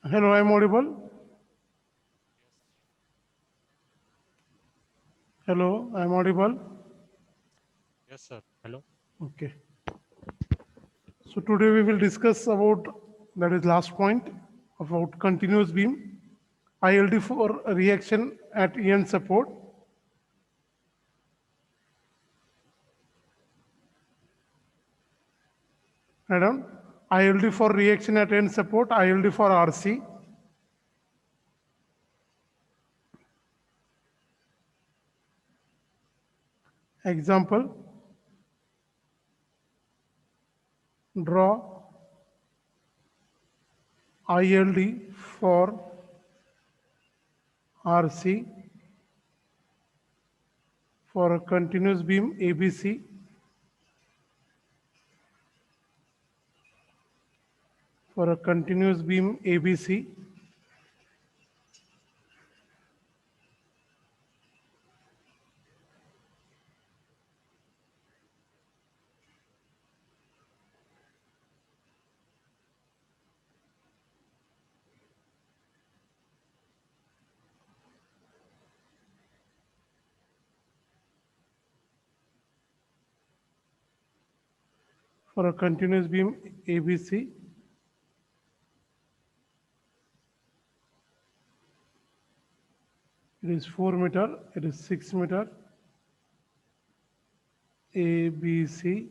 Hello, I'm audible. Hello, I'm audible. Yes, sir. Hello. Okay. So today we will discuss about that is last point about continuous beam, ILD for reaction at end support. Madam, ILD for reaction at end support, ILD for RC. Example, draw ILD for RC for a continuous beam ABC for a continuous beam ABC. For a continuous beam ABC, it is 4 meter, it is 6 meter, ABC,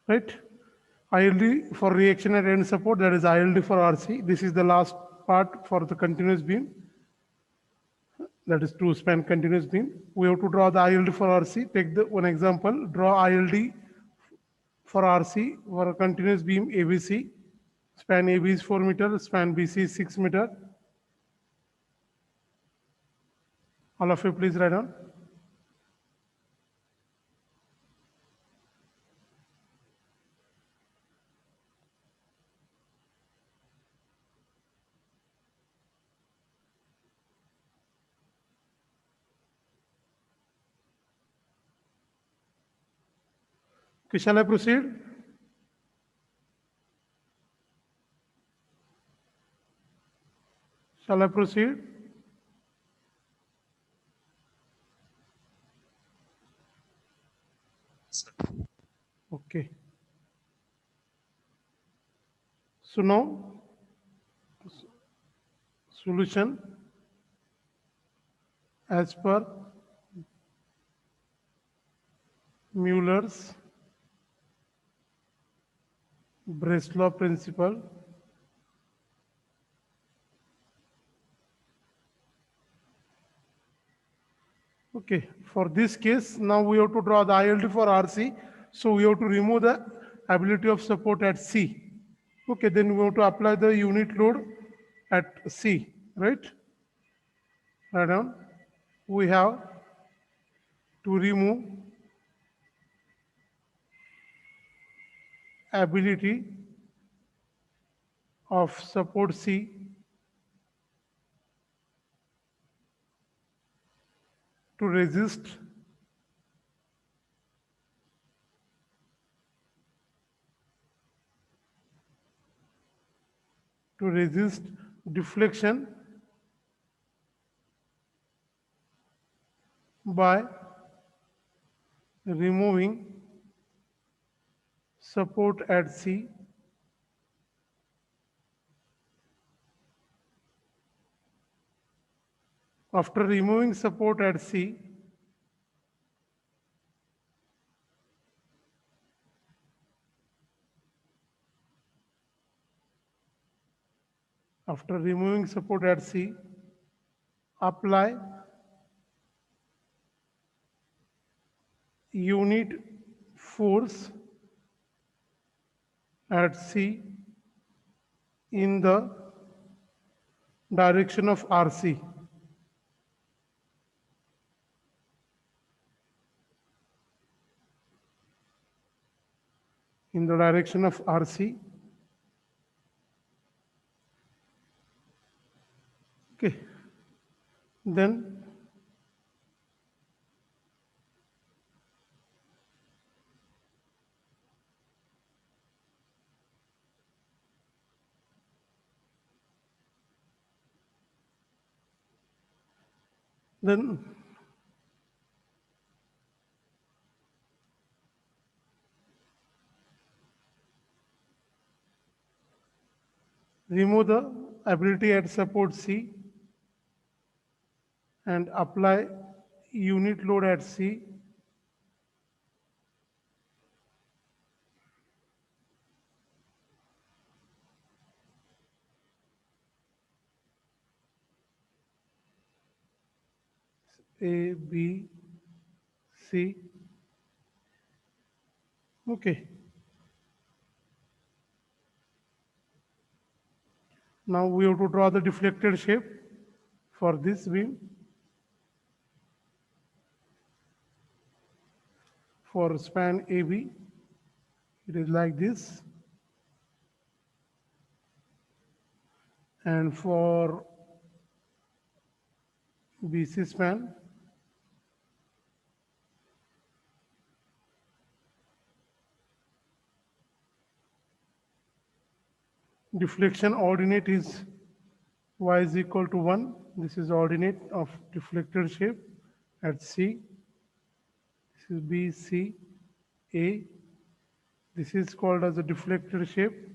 right? ILD for reaction at end support, that is ILD for RC. This is the last part for the continuous beam, that is two span continuous beam. We have to draw the ILD for RC. Take the one example, draw ILD for RC for a continuous beam ABC. Span AB is 4 meter, span BC is 6 meter. All of you please write down. Okay, shall I proceed? Shall I proceed? Sir. Okay. So now, solution as per Mueller's Breslau principle. Okay, for this case, now we have to draw the ILD for RC. So we have to remove the ability of support at C. Okay, then we have to apply the unit load at C, right? Write down. We have to remove ability of support C to resist deflection by removing support at C. After removing support at C, after removing support at C, apply unit force at C in the direction of RC. In the direction of RC. Okay. Then Then remove the ability at support C and apply unit load at C. A, B, C. Okay. Now we have to draw the deflected shape for this beam. For span AB, it is like this. And for BC span, deflection ordinate is y is equal to 1. This is ordinate of deflected shape at C. This is B, C, A. This is called as a deflected shape.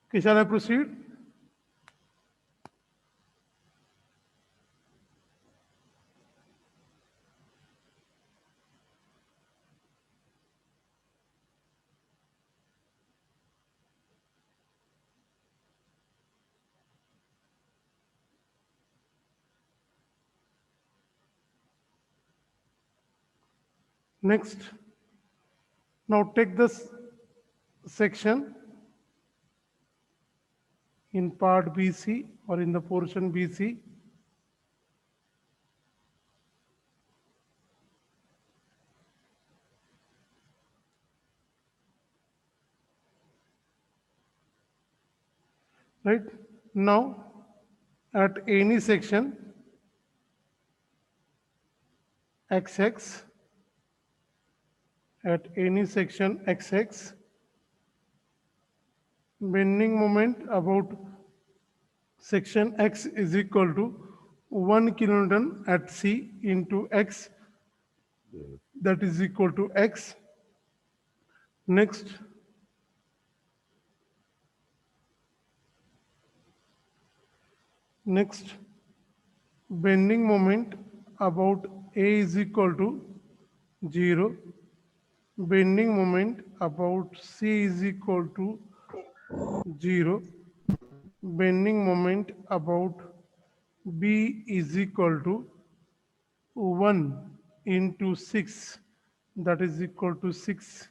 Okay, shall I proceed? Next, now take this section in part BC or in the portion BC. Right? Now, at any section XX, at any section XX, bending moment about section X is equal to 1 kilonewton at C into X, that is equal to X. Next, bending moment about A is equal to 0. Bending moment about C is equal to 0. Bending moment about B is equal to 1 into 6, that is equal to 6,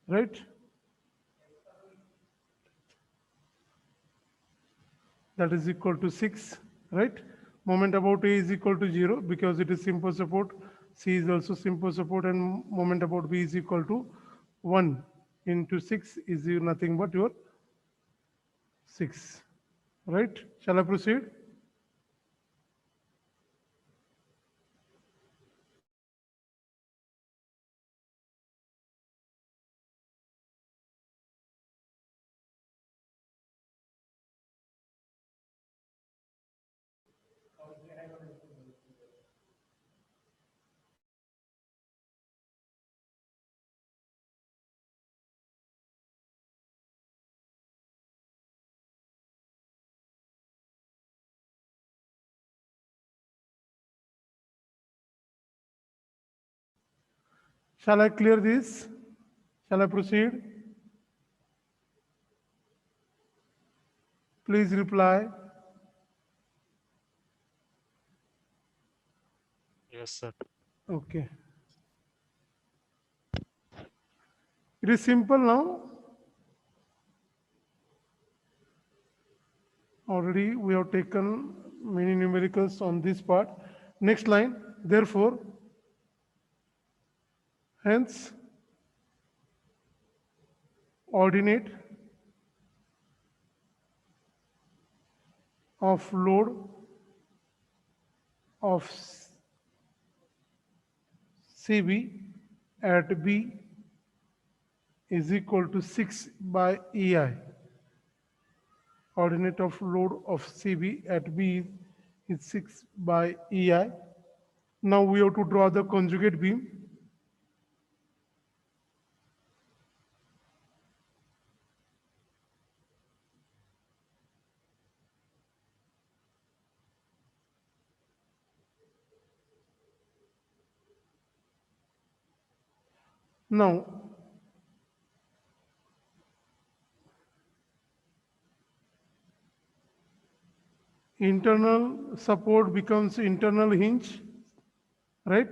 right? That is equal to 6, right? Moment about A is equal to 0 because it is simple support. C is also simple support, and moment about B is equal to 1 into 6 is nothing but your 6, right? Shall I proceed? Shall I clear this? Shall I proceed? Please reply. Yes, sir. Okay. It is simple now. Already we have taken many numericals on this part. Next line, therefore, hence ordinate of load of CB at B is equal to 6 by EI. Ordinate of load of CB at B is 6 by EI. Now we have to draw the conjugate beam. Now, internal support becomes internal hinge, right?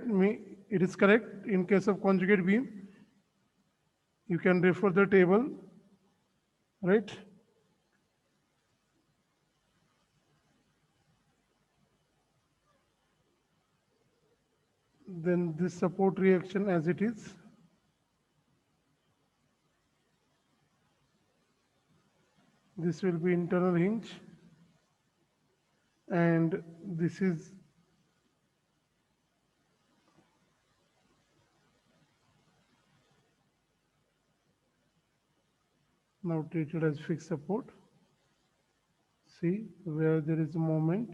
It is correct in case of conjugate beam. You can refer the table, right? Then this support reaction as it is. This will be internal hinge. And this is now treated as fixed support. See where there is a moment,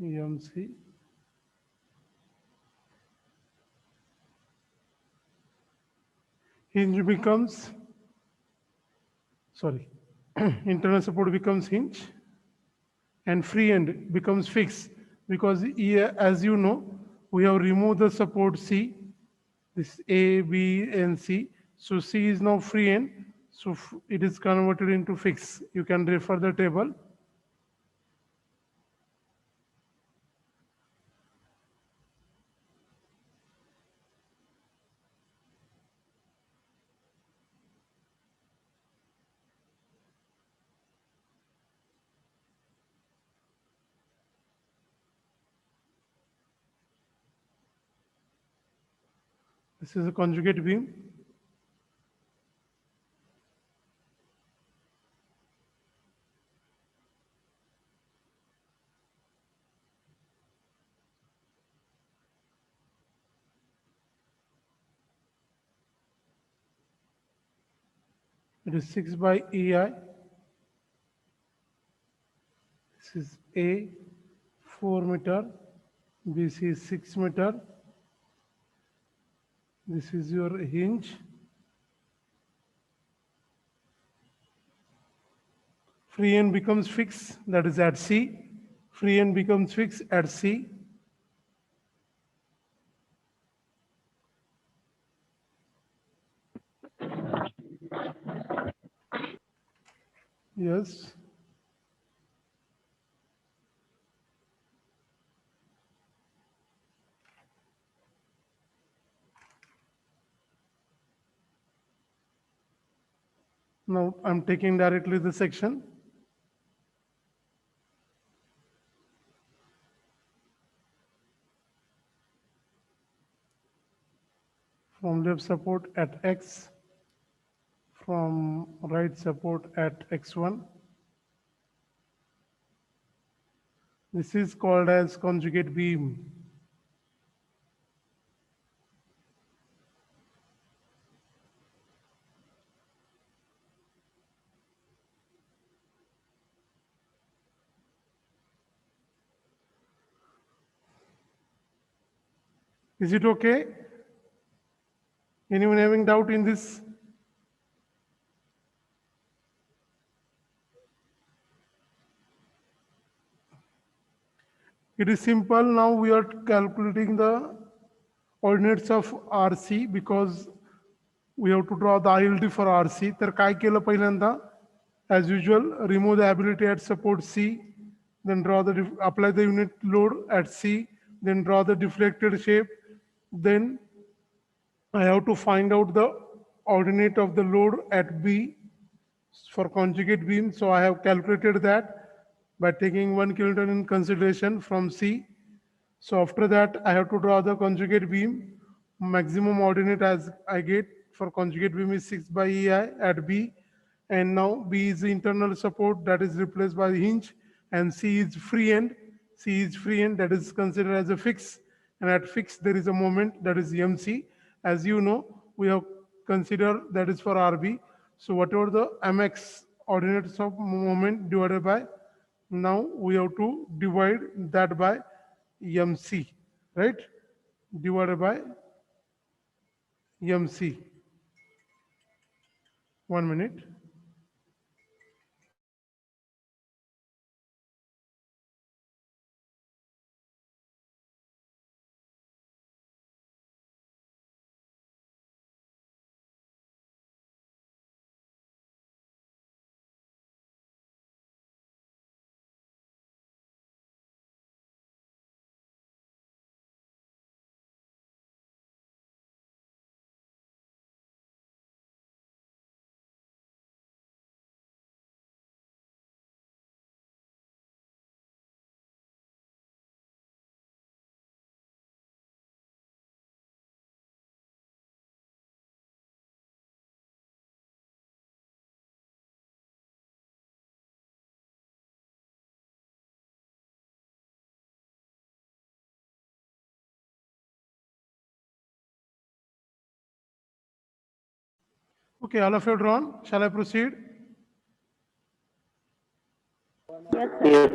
EMC. Hinge becomes, sorry, internal support becomes hinge and free end becomes fixed because here, as you know, we have removed the support C, this A, B, and C. So C is now free end, so it is converted into fixed. You can refer the table. This is a conjugate beam. It is 6 by EI. This is A, 4 meter. BC is 6 meter. This is your hinge. Free end becomes fixed, that is at C. Free end becomes fixed at C. Yes. Now I'm taking directly the section. From left support at X, from right support at X1. This is called as conjugate beam. Is it okay? Anyone having doubt in this? It is simple. Now we are calculating the ordinates of RC because we have to draw the ILD for RC. तर काय केलं पहिल्यांदा? As usual, remove the ability at support C, then apply the unit load at C, then draw the deflected shape. Then I have to find out the ordinate of the load at B for conjugate beam. So I have calculated that by taking 1 kilonewton in consideration from C. So after that, I have to draw the conjugate beam, maximum ordinate as I get for conjugate beam is 6 by EI at B. And now B is the internal support that is replaced by the hinge, and C is free end. C is free end, that is considered as a fix. And at fix, there is a moment that is MC. As you know, we have considered that is for RB. So whatever the MX ordinates of moment divided by, now we have to divide that by MC, right? Divided by MC. 1 minute. Okay, all of you drawn. Shall I proceed? Yes,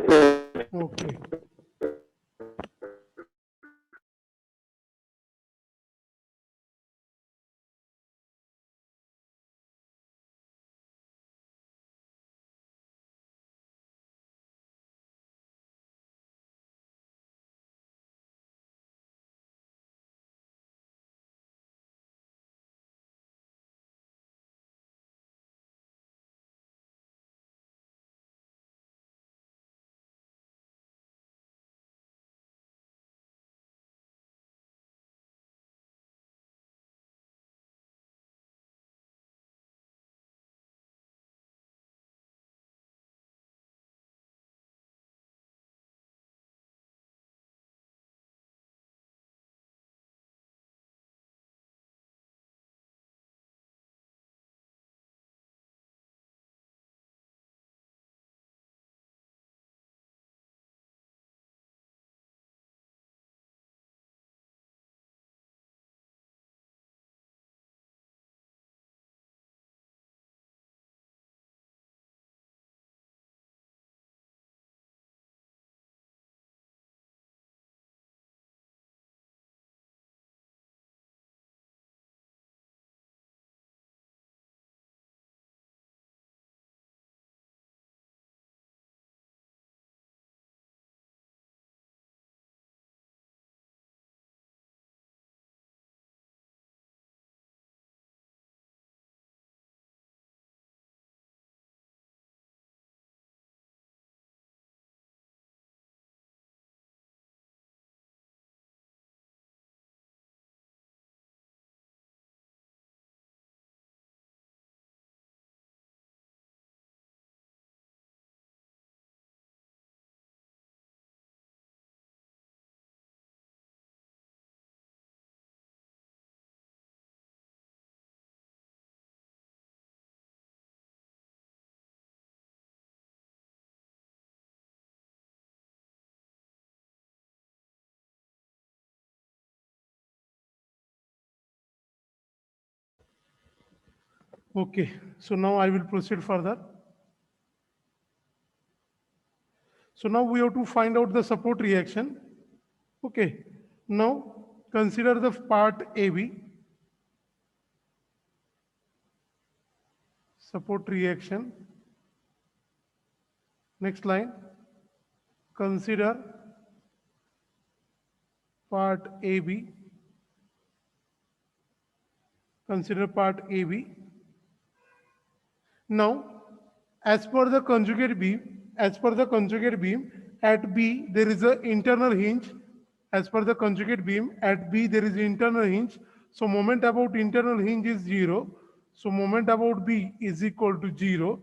sir. Okay. Okay, so now I will proceed further. So now we have to find out the support reaction. Okay, now consider the part AB, support reaction. Next line, consider part AB, consider part AB. Now, as per the conjugate beam, at B there is an internal hinge. As per the conjugate beam, at B there is internal hinge. So moment about internal hinge is 0. So moment about B is equal to 0.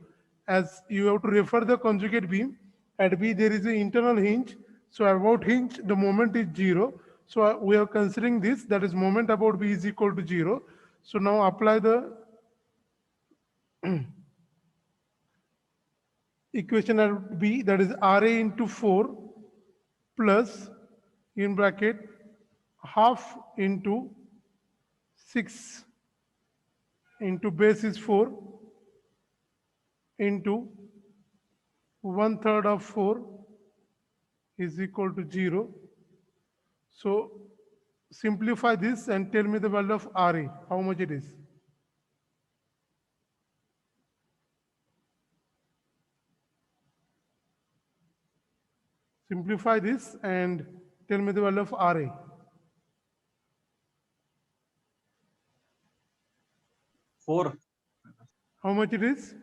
As you have to refer the conjugate beam, at B there is an internal hinge. So about hinge, the moment is 0. So we are considering this, that is moment about B is equal to 0. So now apply the equation at B, that is RA into 4 plus in bracket half into 6 into base is 4 into 1/3 of 4 is equal to 0. So simplify this and tell me the value of RA, how much it is. Simplify this and tell me the value of RA. Four. How much it is?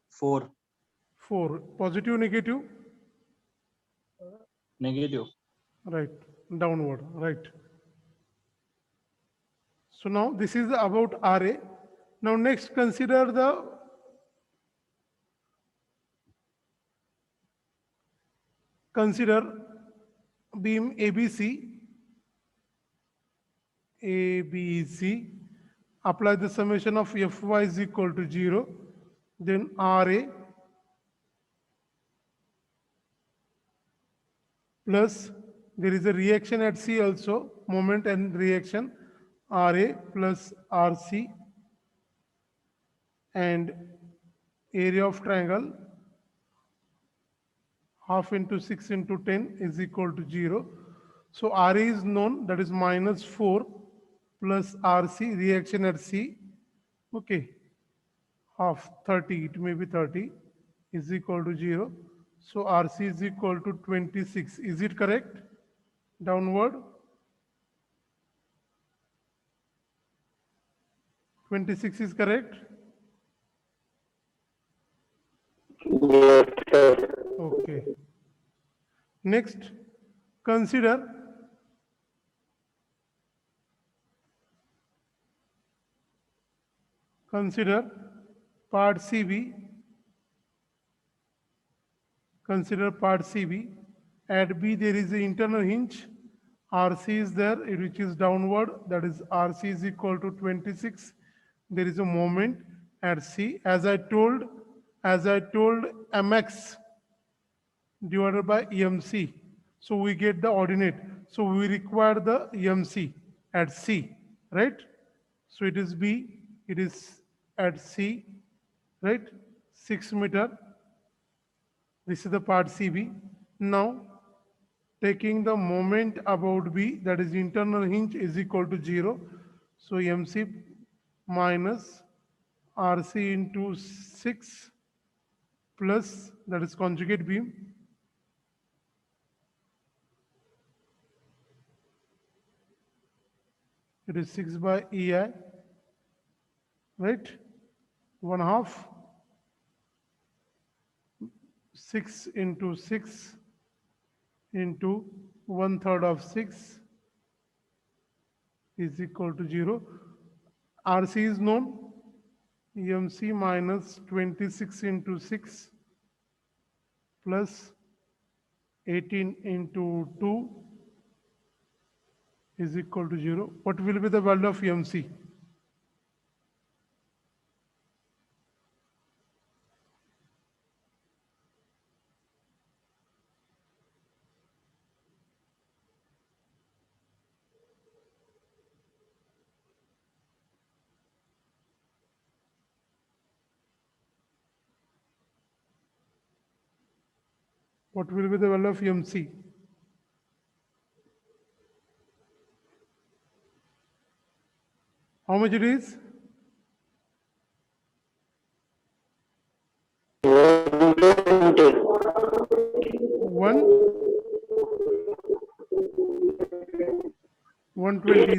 4. 4. Positive, negative? Negative. Right. Downward. Right. So now this is about RA. Now next consider the beam ABC. ABC. Apply the summation of Fy is equal to 0. Then RA plus there is a reaction at C also, moment and reaction, RA plus RC, and area of triangle half into 6 into 10 is equal to 0. So RA is known, that is minus 4 plus RC, reaction at C, okay, half 30, it may be 30, is equal to 0. So RC is equal to 26. Is it correct? Downward. 26 is correct? Yes, sir. Okay. Next, consider part CB. Consider part CB. At B there is an internal hinge. RC is there, which is downward. That is RC is equal to 26. There is a moment at C. As I told mx divided by EMC. So we get the ordinate. So we require the EMC at C, right? So it is B, it is at C, right? 6 meter. This is the part CB. Now, taking the moment about B, that is internal hinge, is equal to 0. So MC minus RC into 6 plus, that is conjugate beam, it is 6 by EI, right? 1/2, 6 into 6 into 1/3 of 6 is equal to 0. RC is known, EMC minus 26 into 6 plus 18 into 2 is equal to 0. What will be the value of EMC? What will be the value of EMC? How much it is? 120. 120.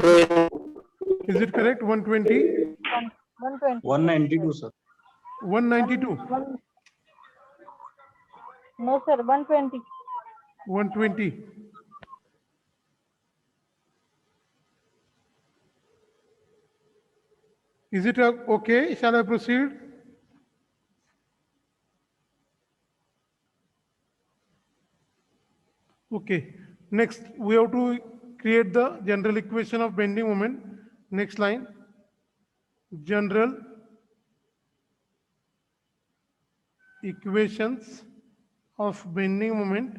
Is it correct? 120? 120. 192, sir. 192? No, sir, 120. 120. Is it okay? Shall I proceed? Okay. Next, we have to create the general equation of bending moment. Next line, general equations of bending moment.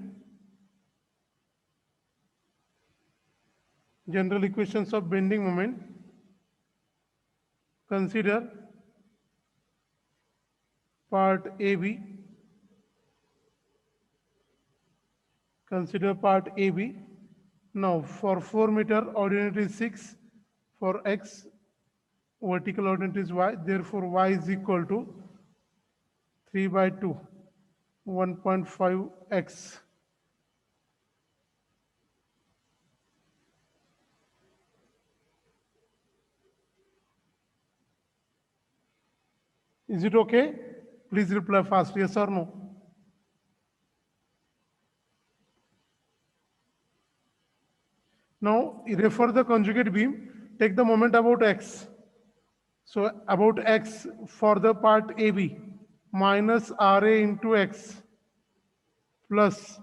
General equations of bending moment. Consider part AB. Consider part AB. Now, for 4 meter, ordinate is 6. For x, vertical ordinate is y. Therefore, y is equal to 3 by 2, 1.5x. Is it okay? Please reply fast, yes or no. Now, refer the conjugate beam, take the moment about x. So, about x for the part AB, minus RA into x plus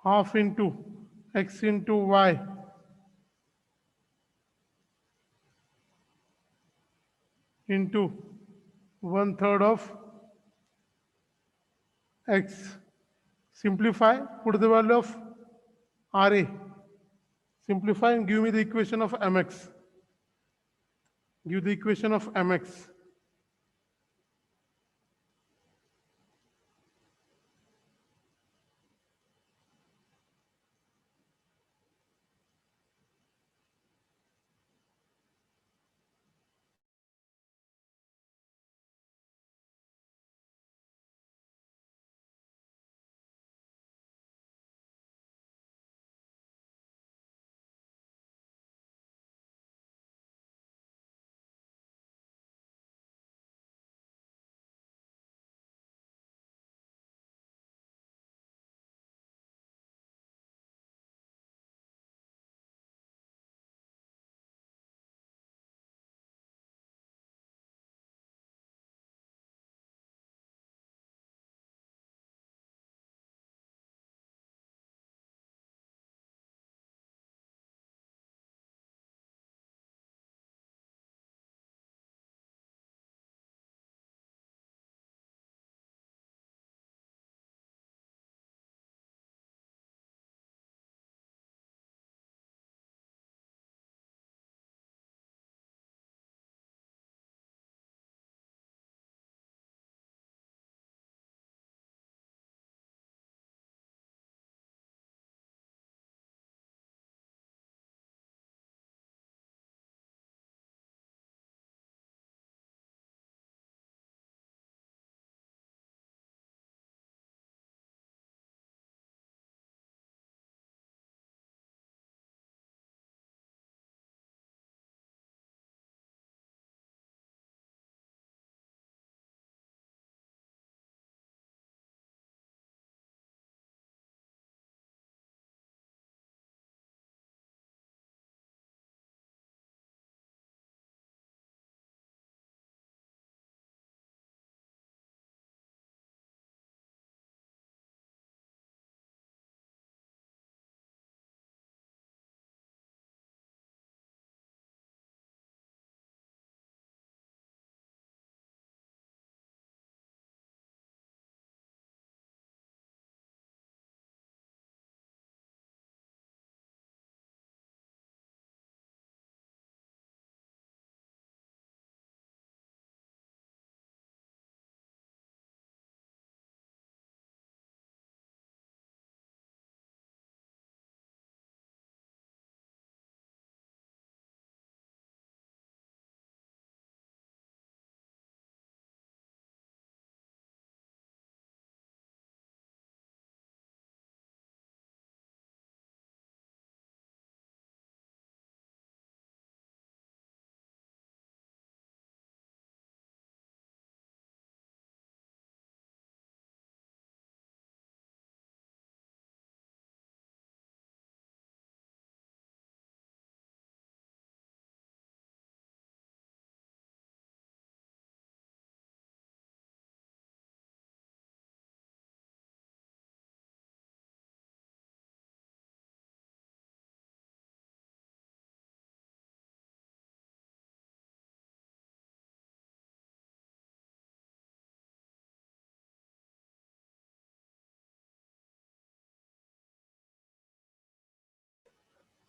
half into x into y into 1/3 of x. Simplify, put the value of RA. Simplify and give me the equation of mx. Give the equation of mx.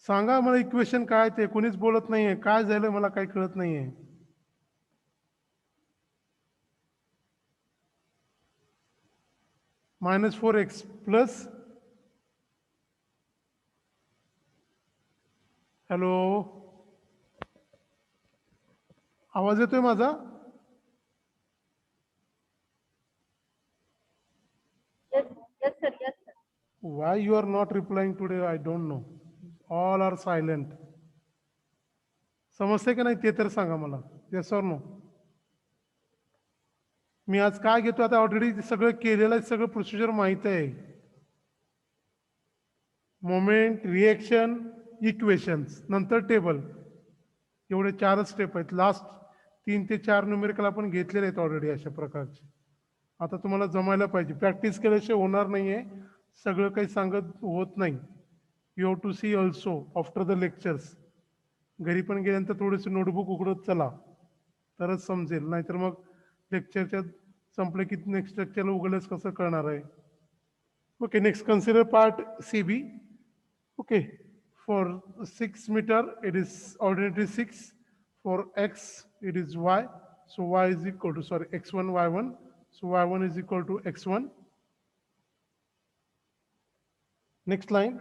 सांगा मला equation काय ते, कोणीच बोलत नाहीये. काय झालं मला काही कळत नाहीये. -4x प्लस, हॅलो, आवाज येतोय माझा? Yes, yes, sir. Yes, sir. Why you are not replying today? I don't know. All are silent. समजते का नाही ते तर सांगा मला. Yes or no? मी आज काय घेतो आता ऑलरेडी सगळं केलेलं आहे, सगळं प्रोसिजर माहित आहे. मोमेंट, रिएक्शन, इक्वेशन्स, नंतर टेबल, एवढे 4च स्टेप आहेत. लास्ट 3 ते 4 न्यूमेरिकल आपण घेतलेले आहेत ऑलरेडी अशा प्रकारचे. आता तुम्हाला जमायला पाहिजे. प्रॅक्टिस केल्याशिवाय होणार नाहीये. सगळं काही सांगत होत नाही. You have to see also after the lectures. घरी पण गेल्यानंतर थोडेसे नोटबुक उघडत चला, तरच समजेल. नाहीतर मग लेक्चरच्या संपलं की नेक्स्ट लेक्चरला उघडल्यास कसं कळणार आहे. Okay, next consider part CB. Okay, for 6 meter, it is ordinate is 6. For x, it is y. So y is equal to, sorry, x1, y1. So y1 is equal to x1. Next line,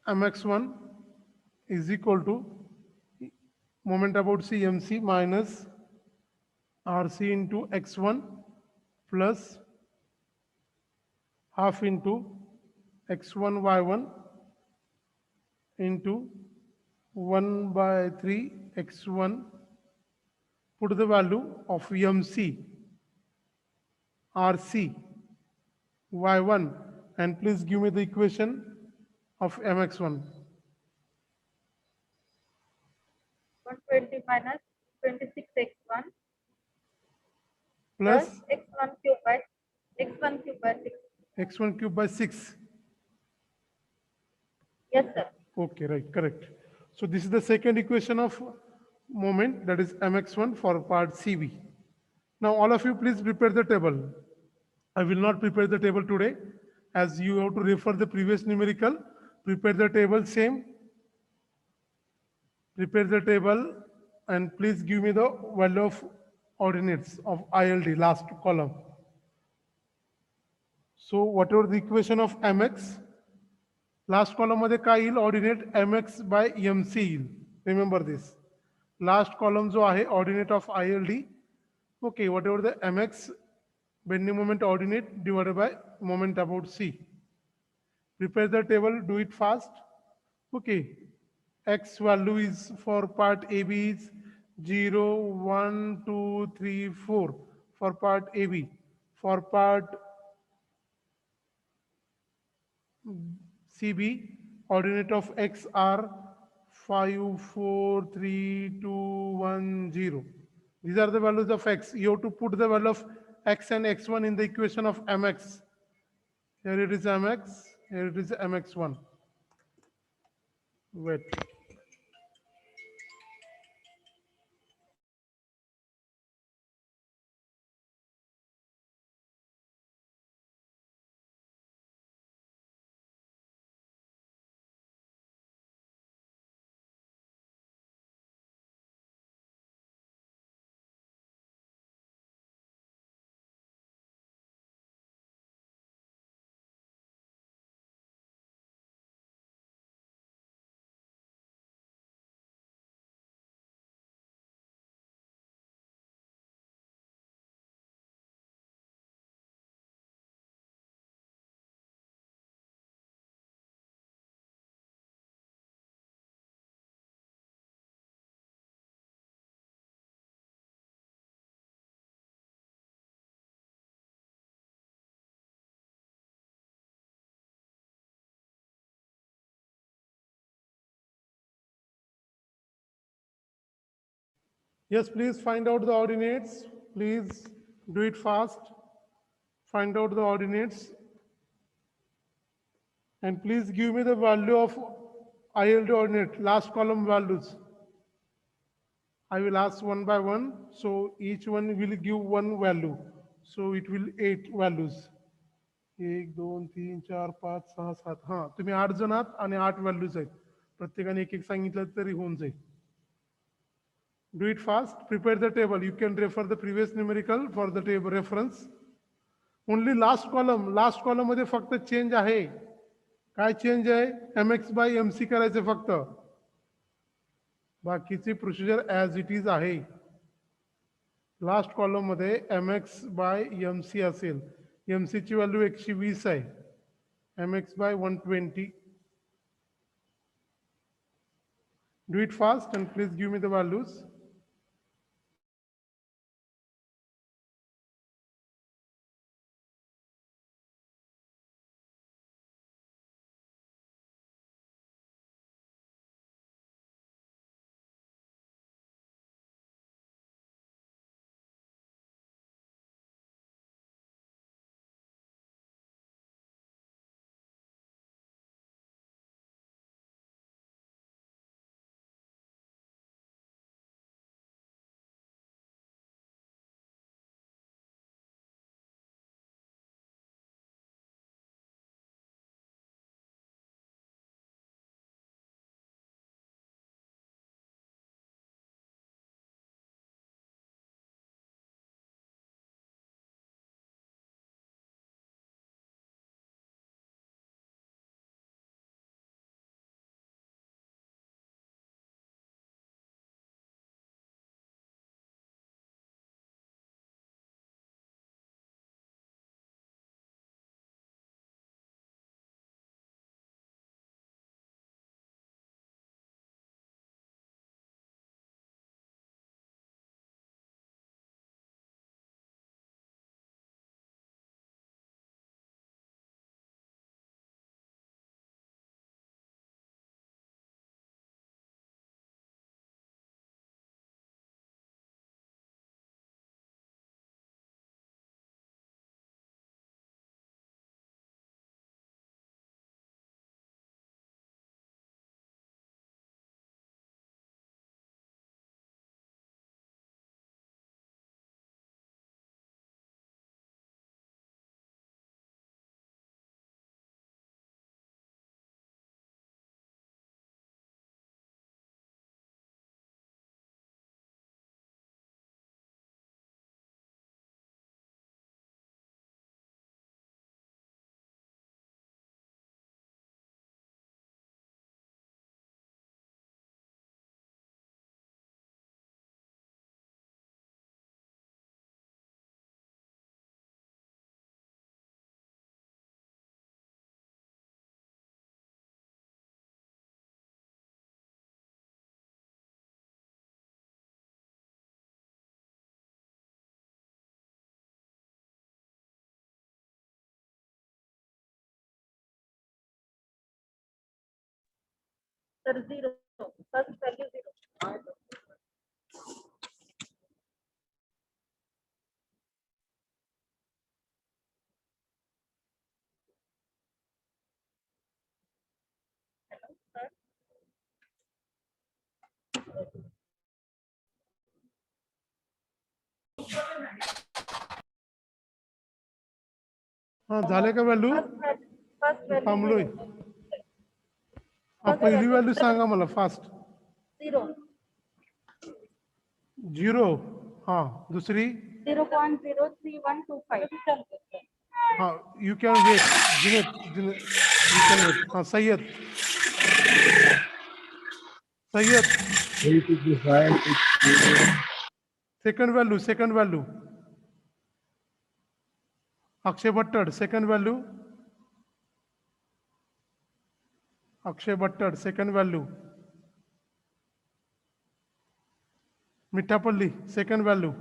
mx1 is equal to moment about C mc minus rc into x1 plus half into x1 y1 into 1 by 3 x1. Put the value of mc, rc, y1, and please give me the equation of mx1. 120 minus 26x1 Plus x1 cube by 6. x1 cube by 6. Yes, sir. Okay, right, correct. So this is the second equation of moment, that is mx1 for part CB. Now all of you please prepare the table. I will not prepare the table today, as you have to refer the previous numerical. Prepare the table same. Prepare the table and please give me the value of ordinates of ILD, last column. So whatever the equation of mx, last column मध्ये काय येईल? Ordinate mx by mc येईल. Remember this. Last column जो आहे ordinate of ILD. Okay, what ever the mx bending moment ordinate divided by moment about C. Prepare the table, do it fast. Okay, x value is for part AB is 0, 1, 2, 3, 4 for part AB. For part CB, ordinate of x are 5, 4, 3, 2, 1, 0. These are the values of x. You have to put the value of x and x1 in the equation of mx. Here it is mx, here it is mx1. Wait. Yes, please find out the ordinates. Please do it fast. Find out the ordinates. And please give me the value of ILD ordinate, last column values. I will ask one by one. So each one will give one value. So it will 8 values. 1 2 3 4 5 6 7 हा तुम्ही 8 जण आहात आणि 8 values आहेत. प्रत्येकाने एक एक सांगितलं तरी होऊन जाईल. Do it fast. Prepare the table. You can refer the previous numerical for the table reference. Only last column मध्ये फक्त चेंज आहे. काय चेंज आहे? mx बाय mc करायचे फक्त. बाकीची प्रोसिजर ॲज इट इज आहे. लास्ट कॉलम मध्ये mx बाय mc असेल. mc ची व्हॅल्यू 120 आहे. mx by 120. Do it fast and please give me the values. Sir, 0. First value 0. Hello, sir. हा झाले का व्हॅल्यू? First value थांबलोय. 0. हा पहिली व्हॅल्यू सांगा मला फास्ट. 0. 0. हा दुसरी. 0.03125. हा you can wait. You can wait. हा Sayyad. Second value. Akshay Bhattad second value. Second value. Mithapalli second value.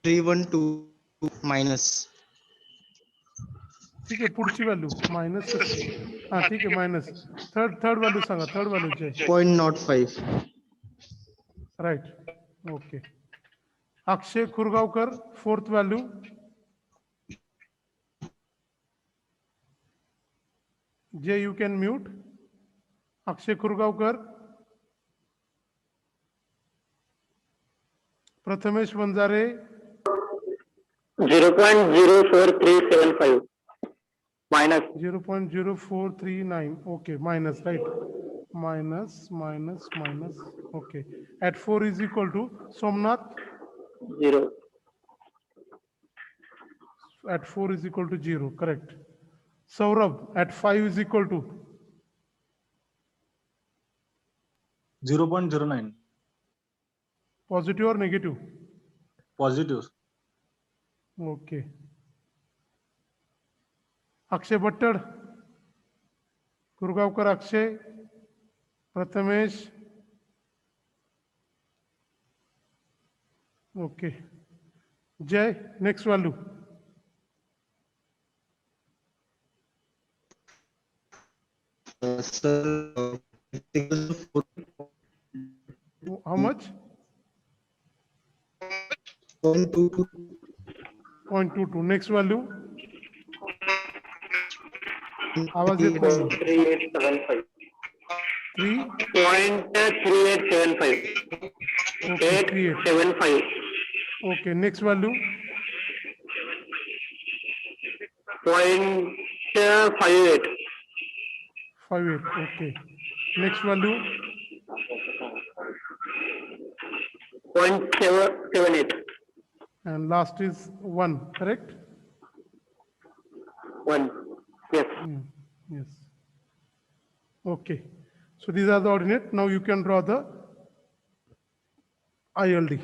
312 minus ठीक आहे. पुढची व्हॅल्यू मायनस. हा ठीक आहे मायनस. थर्ड व्हॅल्यू सांगा. थर्ड व्हॅल्यूचे 0.05. Right. Okay. Akshay Khurgaonkar fourth value. जे you can mute. Akshay Khurgaonkar. Prathamesh Vanjare 0.04375 minus 0.0439. Okay, minus, right? Minus, minus, minus. Okay. At 4 is equal to Somnath. 0. At 4 is equal to 0. Correct. Saurabh at 5 is equal to 0.09. positive or negative? Positive. Okay. Akshay Bhattad, Kurgavkar Akshay, Prathamesh. Okay. Jay, next value. Sir, How much? 4.22. 0.22. Next value. आवाज येत नाही. 3875. 3. 0.3875. Okay, 38. 875. Okay, next value. 0.58. 58. Okay. Next value. 0.778. And last is 1. Correct? 1. Yes. Yes. Okay. So these are the ordinate. Now you can draw the ILD.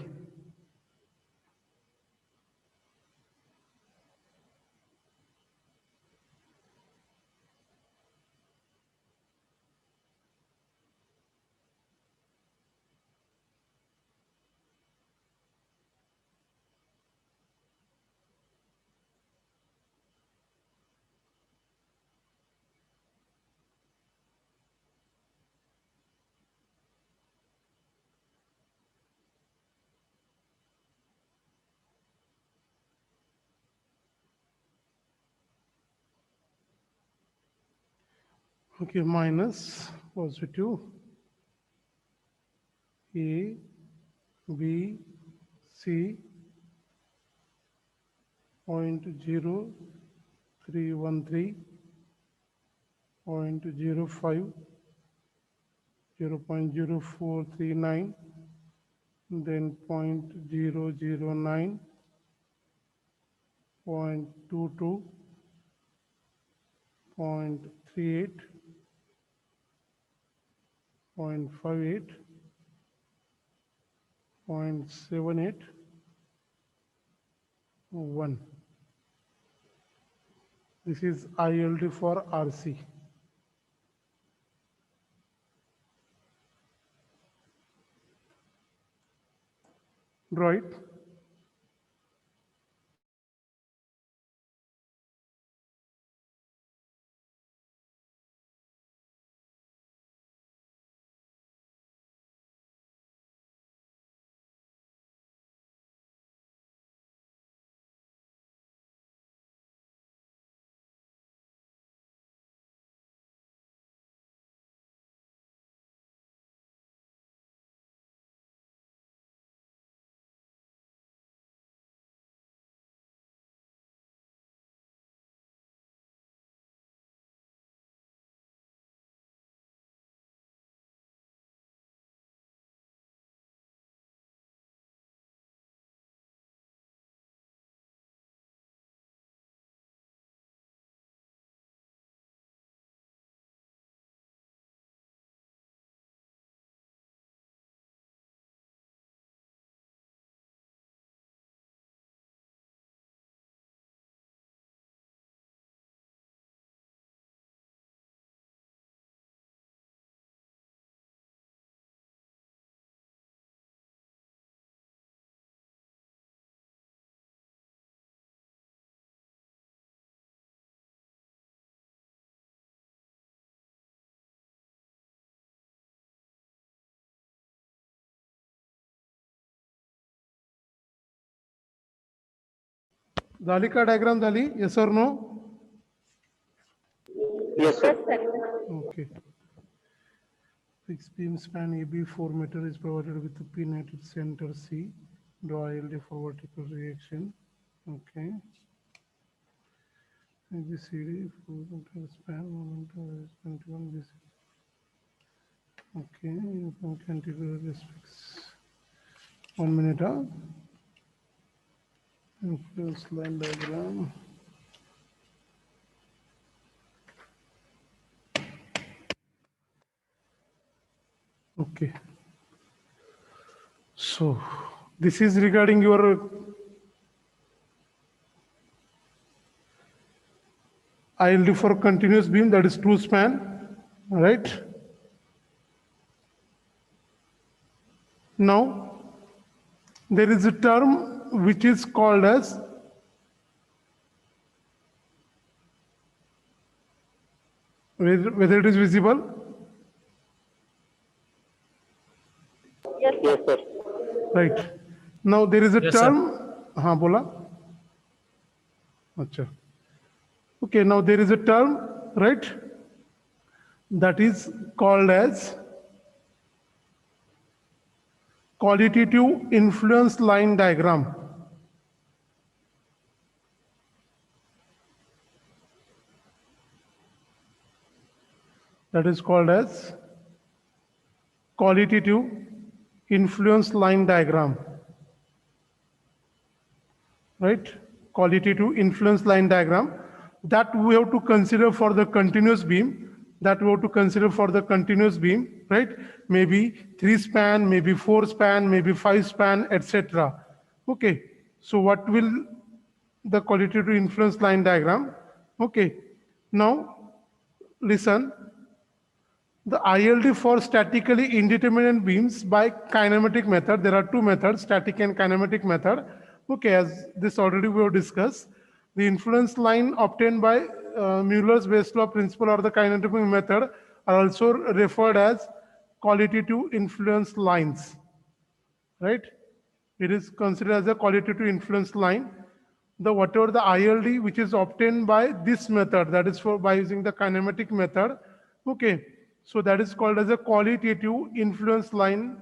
Okay, minus positive A, B, C, 0.0313, 0.05, 0.0439, then 0.009, 0.22, 0.38, 0.58, 0.78, 1. This is ILD for RC. Draw it. झाली का diagram झाली? Yes or no? Yes, sir. Yes, sir. Okay. Fixed beam span AB 4 meter is provided with a pin at its center C. Draw ILD for vertical reaction. Okay. ABCD, momentum span, momentum 21 BC. Okay, you can continue this fix. 1 minute. Influence line diagram. Okay. So this is regarding your ILD for continuous beam, that is true span, right? Now, there is a term which is called as whether it is visible. Yes, Yes, sir. Right. Now there is a Yes, sir. term. हाँ बोला. अच्छा. Okay. Now there is a term, right? That is called as qualitative influence line diagram. That is called as qualitative influence line diagram. Right? Qualitative influence line diagram that we have to consider for the continuous beam, right? Maybe 3 span, maybe 4 span, maybe 5 span, etc. Okay. So what will the qualitative influence line diagram? Okay. Now listen. The ILD for statically indeterminate beams by kinematic method. There are two methods, static and kinematic method. Okay, as this already we have discussed. The influence line obtained by Mueller's base law principle or the kinematic method are also referred as qualitative influence lines. Right? It is considered as a qualitative influence line. The whatever the ILD which is obtained by this method, that is for by using the kinematic method. Okay, so that is called as a qualitative influence line.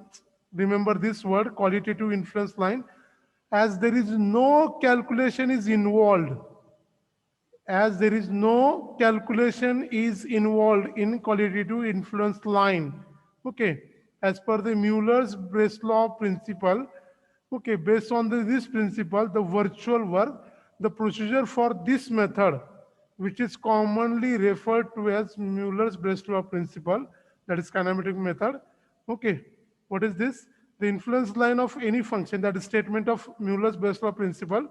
Remember this word, qualitative influence line, as there is no calculation is involved. As there is no calculation is involved in qualitative influence line. Okay, as per the Mueller's base law principle. Okay, based on this principle, the virtual work, the procedure for this method, which is commonly referred to as Mueller's base law principle, that is kinematic method. Okay, what is this? The influence line of any function, that is statement of Mueller's base law principle.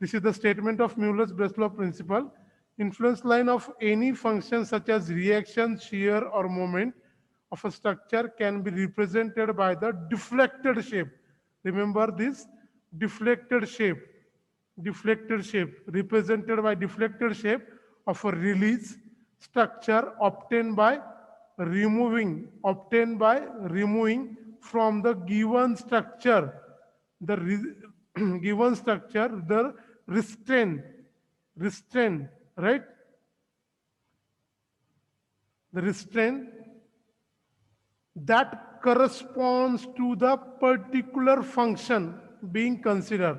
This is the statement of Mueller's base law principle. Influence line of any function such as reaction, shear, or moment of a structure can be represented by the deflected shape. Remember this deflected shape represented by deflected shape of a release structure obtained by removing from the given structure given structure the restraint, right? The restraint that corresponds to the particular function being considered.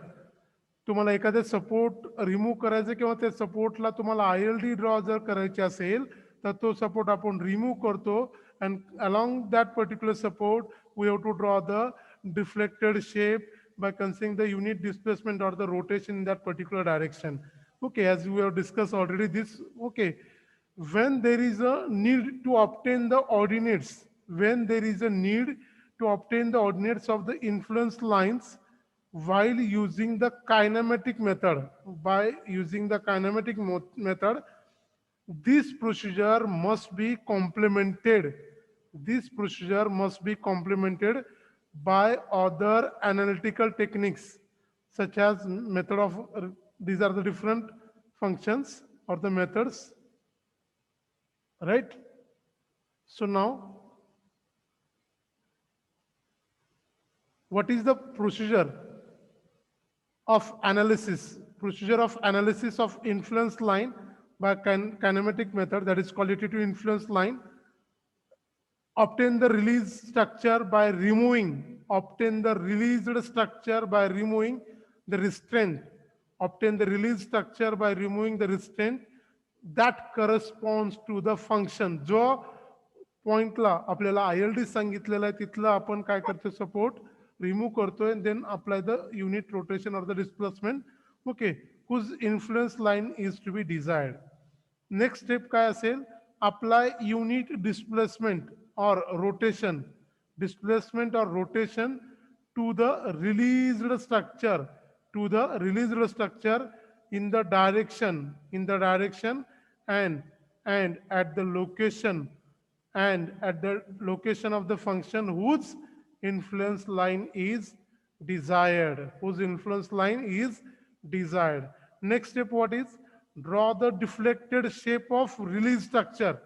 तुम्हाला एखादे support remove करायचे किंवा त्या सपोर्टला तुम्हाला ILD draw जर करायचे असेल तर तो सपोर्ट आपण रिमूव्ह करतो and along that particular support we have to draw the deflected shape by considering the unit displacement or the rotation in that particular direction. Okay, as we have discussed already this. Okay, when there is a need to obtain the ordinates, of the influence lines while using the kinematic method, this procedure must be complemented. By other analytical techniques, such as method of, these are the different functions or the methods, right? So now, what is the procedure of analysis of influence line by kinematic method, that is qualitative influence line? Obtain the released structure by removing the restraint obtain the release structure by removing the restraint that corresponds to the function. जो पॉइंटला आपल्याला ILD सांगितलेला आहे तिथलं आपण काय करतो support remove करतोय then apply the unit rotation or the displacement okay whose influence line is to be desired. Next step काय असेल apply unit displacement or rotation displacement or rotation to the released structure in the direction and at the location of the function whose influence line is desired. Next step, what is? Draw the deflected shape of release structure.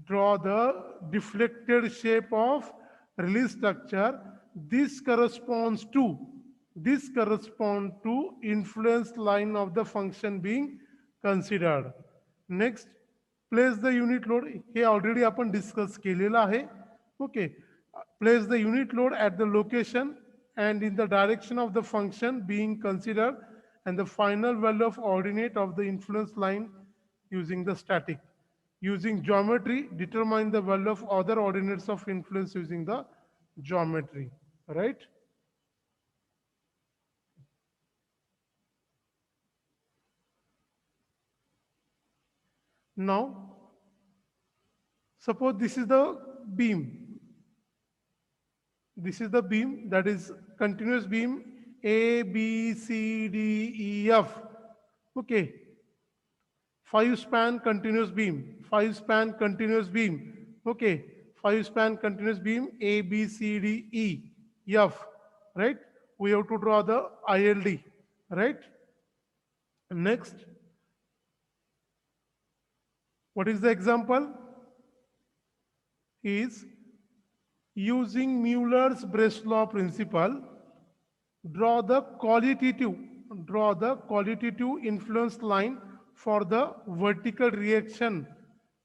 Draw the deflected shape of release structure. This corresponds to influence line of the function being considered. Next, place the unit load. हे already आपण discuss केलेलं आहे. Okay, place the unit load at the location and in the direction of the function being considered and the final value of ordinate of the influence line using the static. Using geometry, determine the value of other ordinates of influence using the geometry, right? Now, suppose this is the beam. This is the beam, that is continuous beam A, B, C, D, E, F. Okay. 5-span continuous beam. 5-span continuous beam. Okay. 5-span continuous beam A, B, C, D, E, F. Right? We have to draw the ILD. Right? Next. What is the example? Is using Mueller's Breslau principle, draw the qualitative influence line for the vertical reaction.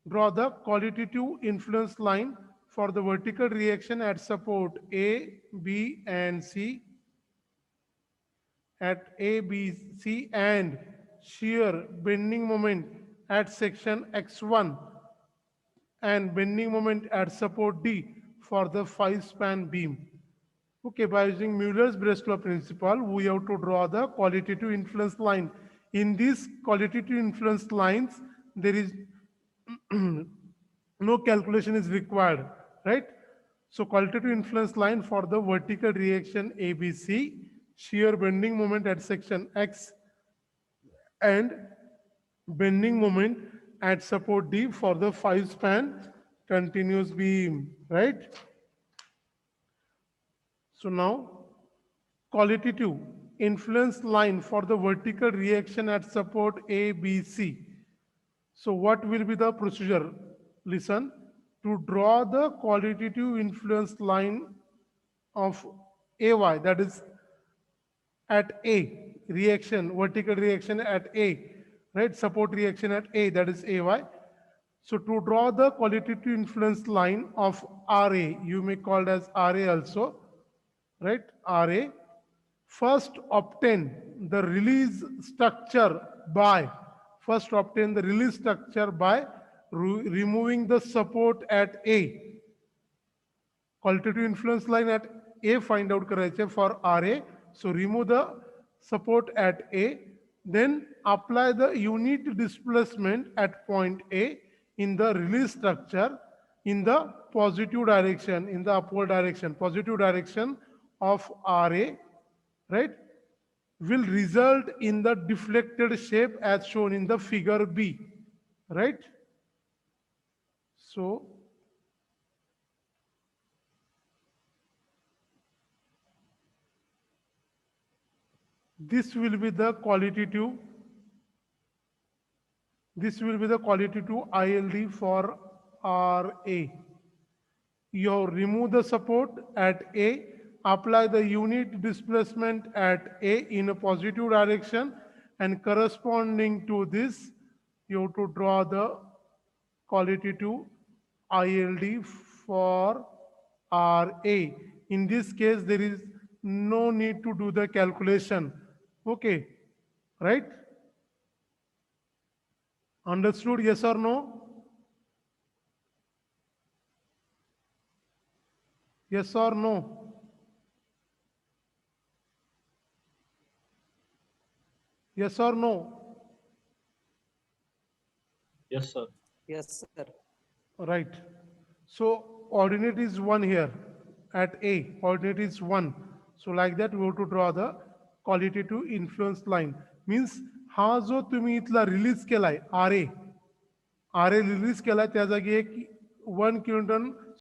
Draw the qualitative influence line for the vertical reaction at support A, B, and C. At A, B, C, and shear bending moment at section X1 and bending moment at support D for the 5-span beam. Okay, by using Mueller's Breslau principle, we have to draw the qualitative influence line. In these qualitative influence lines, there is no calculation is required, right? So qualitative influence line for the vertical reaction ABC, shear bending moment at section X, and bending moment at support D for the 5-span continuous beam, right? So now, qualitative influence line for the vertical reaction at support A, B, C. So what will be the procedure? Listen, to draw the qualitative influence line of AY, that is at A, reaction, vertical reaction at A, right? Support reaction at A, that is AY. So to draw the qualitative influence line of RA, you may call it as RA also, right? RA. First obtain the release structure by removing the support at A. Qualitative influence line at A find out करायचे for RA. So remove the support at A. Then apply the unit displacement at point A in the release structure in the positive direction, in the upward direction, positive direction of RA, right, will result in the deflected shape as shown in the figure B, right? So, this will be the qualitative ILD for RA. You remove the support at A, apply the unit displacement at A in a positive direction, and corresponding to this, you have to draw the qualitative ILD for RA. In this case, there is no need to do the calculation. Okay, right? Understood? Yes or no? Yes or no? Yes or no? Yes, sir. Yes, sir. Right. So ordinate is 1 here at A. Ordinate is 1. So like that we have to draw the qualitative influence line. Means हा जो तुम्ही इथला release केलाय R A release केलाय त्या जागी एक 1 kiloton